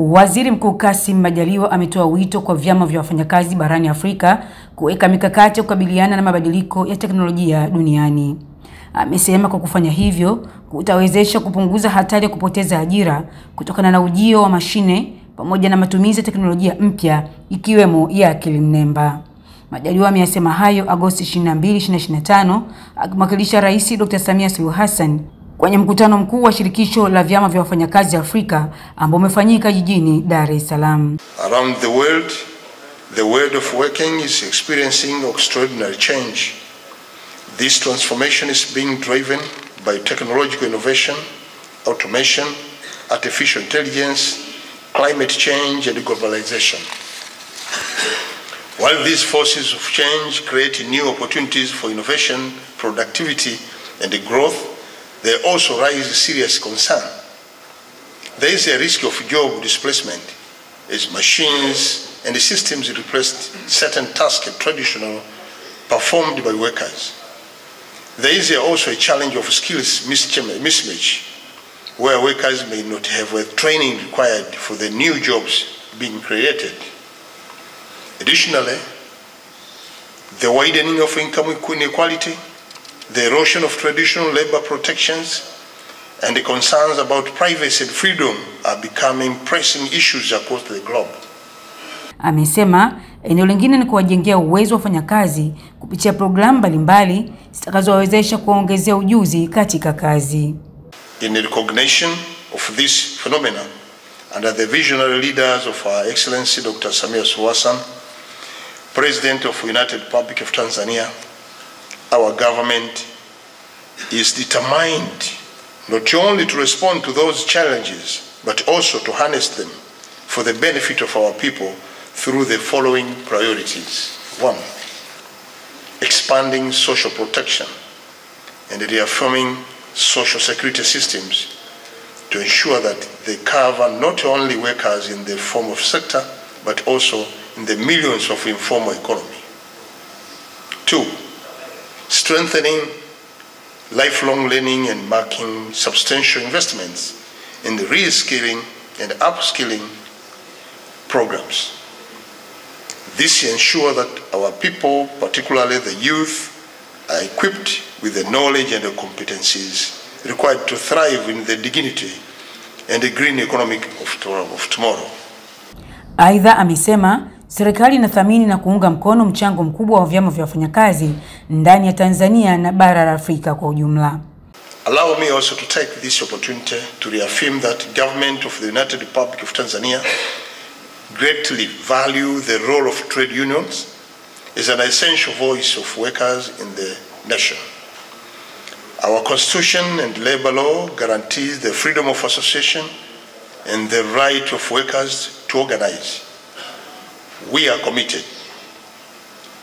Waziri Mkuu Kassim Majaliwa ametoa wito kwa vyama vya wafanyakazi barani Afrika kuweka mikakati ya kukabiliana na mabadiliko ya teknolojia duniani. Amesema kwa kufanya hivyo kutawezesha kupunguza hatari ya kupoteza ajira kutokana na ujio wa mashine pamoja na matumizi ya teknolojia mpya ikiwemo ya akili mnemba. Majaliwa amesema hayo Agosti 22, 2025 akimwakilisha Rais Dr. Samia Suluhu Hassan kwenye mkutano mkuu wa Shirikisho la Vyama vya Wafanyakazi Afrika ambao umefanyika jijini Dar es Salaam. Around the world of working is experiencing extraordinary change. This transformation is being driven by technological innovation, automation, artificial intelligence, climate change, and globalization. While these forces of change create new opportunities for innovation, productivity, and growth, they also raise serious concern. There is a risk of job displacement as machines and systems replace certain tasks traditionally performed by workers. There is also a challenge of skills mismatch, where workers may not have the training required for the new jobs being created. Additionally, the widening of income inequality, the erosion of traditional labor protections, and the concerns about privacy and freedom are becoming pressing issues across the globe. Amesema eneo lingine ni kuwajengea uwezo wa wafanyakazi kupitia programu mbalimbali zitakazowawezesha kuongezea ujuzi katika kazi. In recognition of this phenomenon, under the visionary leaders of our Excellency Dr. Samia Suluhu Hassan, President of the United Republic of Tanzania, our government is determined not only to respond to those challenges, but also to harness them for the benefit of our people through the following priorities. 1. Expanding social protection and reaffirming social security systems to ensure that they cover not only workers in the formal sector, but also in the millions of informal economy. 2. Strengthening lifelong learning and making substantial investments in the reskilling and upskilling programs. This ensures that our people, particularly the youth, are equipped with the knowledge and the competencies required to thrive in the dignity and the green economy of tomorrow. Aidha amesema serikali inathamini na kuunga mkono mchango mkubwa wa vyama vya wafanyakazi ndani ya Tanzania na bara la Afrika kwa ujumla. Allow me also to take this opportunity to reaffirm that government of the United Republic of Tanzania greatly value the role of trade unions as an essential voice of workers in the nation. Our Constitution and labor law guarantees the freedom of association and the right of workers to organize. We are committed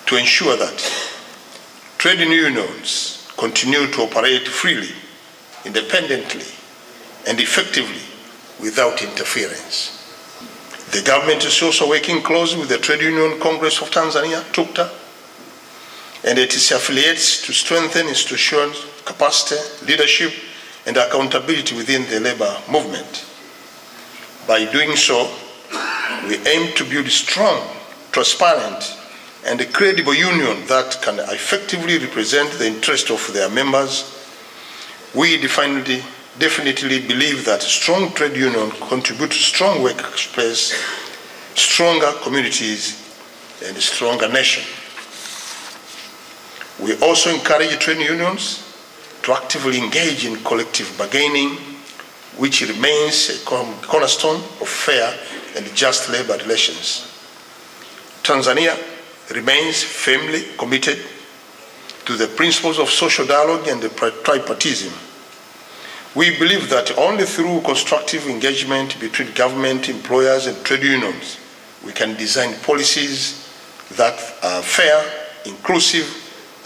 to ensure that trade unions continue to operate freely, independently, and effectively without interference. The government is also working closely with the Trade Union Congress of Tanzania, TUCTA, and its affiliates to strengthen institutions, capacity, leadership, and accountability within the labor movement. By doing so, we aim to build strong, transparent, and a credible union that can effectively represent the interest of their members. We definitely believe that strong trade unions contribute to strong workplace, stronger communities, and a stronger nation. We also encourage trade unions to actively engage in collective bargaining, which remains a cornerstone of fair and just labor relations. Tanzania remains firmly committed to the principles of social dialogue and tripartism. We believe that only through constructive engagement between government, employers, and trade unions, we can design policies that are fair, inclusive,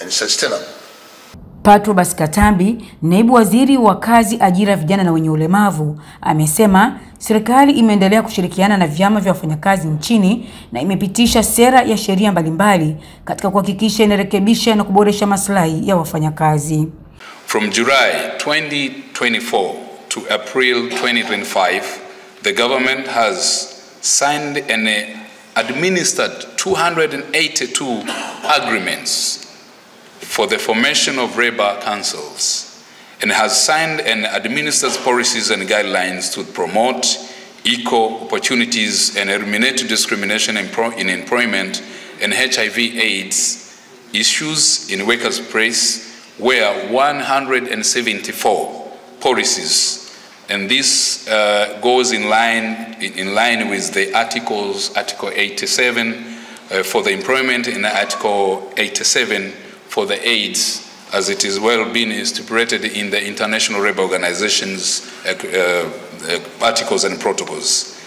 and sustainable. Patrobas Katambi, naibu waziri wa kazi, ajira, vijana na wenye ulemavu, amesema serikali imeendelea kushirikiana na vyama vya wafanyakazi nchini na imepitisha sera ya sheria mbalimbali katika kuhakikisha inarekebisha na kuboresha maslahi ya wafanyakazi. From July 2024 to April 2025, the government has signed and administered 282 agreements for the formation of labor councils, and has signed and administered policies and guidelines to promote equal opportunities and eliminate discrimination in employment and HIV/AIDS issues in workers' place, where 174 policies, and this goes in line with the Article 87 for the employment and Article 87 for the AIDS, as it is well been stipulated in the International Labour Organization's articles and protocols,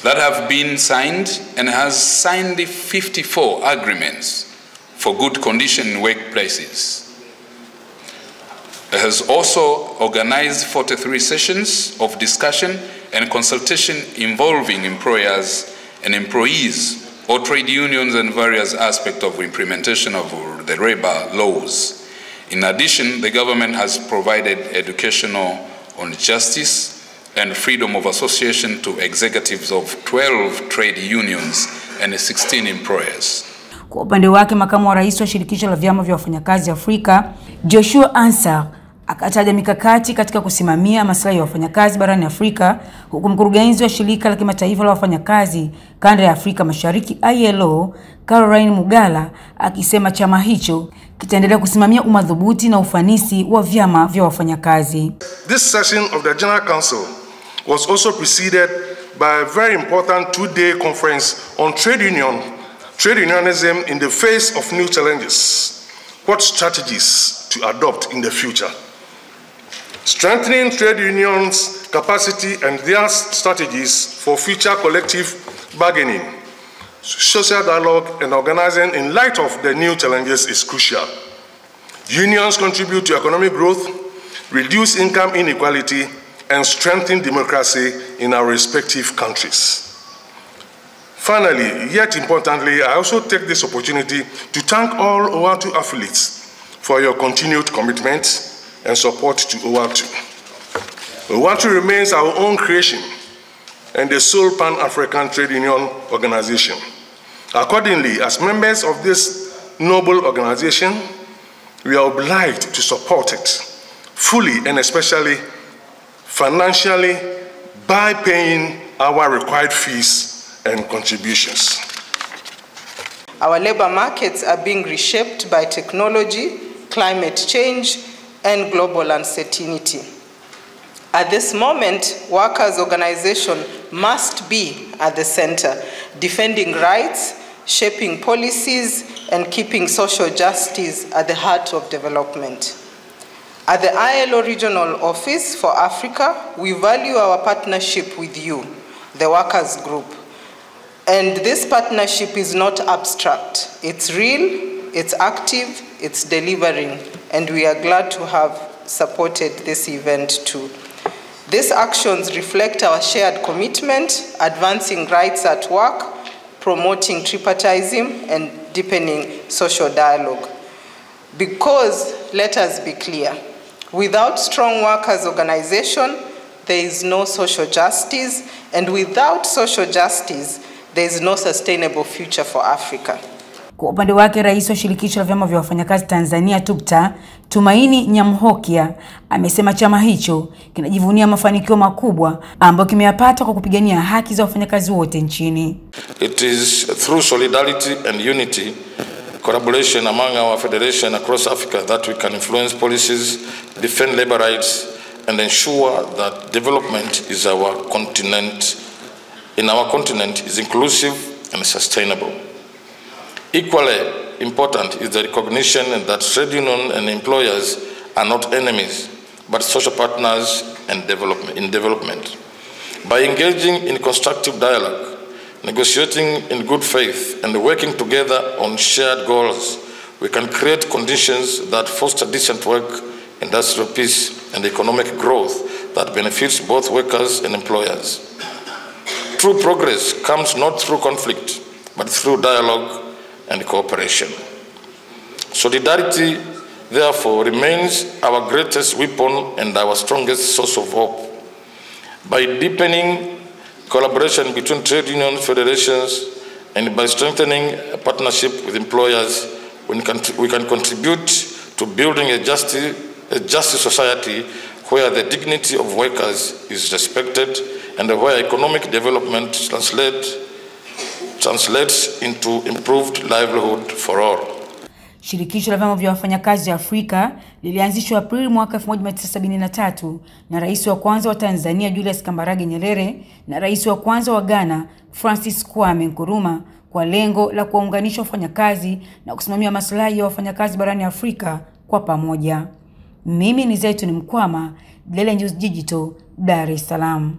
that have been signed, and has signed 54 agreements for good condition in workplaces. It has also organized 43 sessions of discussion and consultation involving employers and employees, or trade unions, and various aspects of implementation of the labor laws. In addition, the government has provided educational on justice and freedom of association to executives of 12 trade unions and 16 employers. Kwa upande wake, makamu wa rais wa Shirikisho la Vyama vya Wafanyakazi Afrika, Joshua Ansah, akataja mikakati katika kusimamia maslahi ya wafanyakazi barani Afrika, huku mkurugenzi wa shirika la kimataifa la wafanyakazi kanda ya Afrika Mashariki ILO, Caroline Mugala, akisema chama hicho kitaendelea kusimamia umadhubuti na ufanisi wa vyama vya wafanyakazi. This session of the General Council was also preceded by a very important 2-day conference on trade unionism in the face of new challenges. What strategies to adopt in the future? Strengthening trade unions' capacity and their strategies for future collective bargaining, social dialogue, and organizing in light of the new challenges is crucial. Unions contribute to economic growth, reduce income inequality, and strengthen democracy in our respective countries. Finally, yet importantly, I also take this opportunity to thank all OATU affiliates for your continued commitment and support to OATU. OATU remains our own creation and the sole Pan-African Trade Union organization. Accordingly, as members of this noble organization, we are obliged to support it fully and especially financially by paying our required fees and contributions. Our labor markets are being reshaped by technology, climate change, and global uncertainty. At this moment, workers' organization must be at the center, defending rights, shaping policies, and keeping social justice at the heart of development. At the ILO Regional Office for Africa, we value our partnership with you, the workers group. And this partnership is not abstract. It's real, it's active, it's delivering, and we are glad to have supported this event too. These actions reflect our shared commitment, advancing rights at work, promoting tripartism, and deepening social dialogue. Because, let us be clear, without strong workers' organization, there is no social justice, and without social justice, there is no sustainable future for Africa. Kwa upande wake, rais wa Shirikisho la Vyama vya Wafanyakazi Tanzania TUCTA, Tumaini Nyamhokia, amesema chama hicho kinajivunia mafanikio makubwa ambayo kimeyapata kwa kupigania haki za wafanyakazi wote nchini. It is through solidarity and unity, collaboration among our federation across Africa that we can influence policies, defend labor rights, and ensure that development is in our continent is inclusive and sustainable. Equally important is the recognition that trade unions and employers are not enemies, but social partners in development. By engaging in constructive dialogue, negotiating in good faith, and working together on shared goals, we can create conditions that foster decent work, industrial peace, and economic growth that benefits both workers and employers. True progress comes not through conflict, but through dialogue and cooperation. Solidarity, therefore, remains our greatest weapon and our strongest source of hope. By deepening collaboration between trade union federations, and by strengthening a partnership with employers, we can contribute to building a just society where the dignity of workers is respected and where economic development translates into improved livelihood for all. Shirikisho la Vyama vya Wafanyakazi Afrika lilianzishwa Aprili mwaka 1973 na rais wa kwanza wa Tanzania Julius Kambarage Nyerere na rais wa kwanza wa Ghana Francis Kwame Nkrumah kwa lengo la kuwaunganisha wafanyakazi na kusimamia maslahi ya wafanyakazi barani Afrika kwa pamoja. Mimi ni Zaituni Mkwama, Daily News Digital, Dar es Salaam.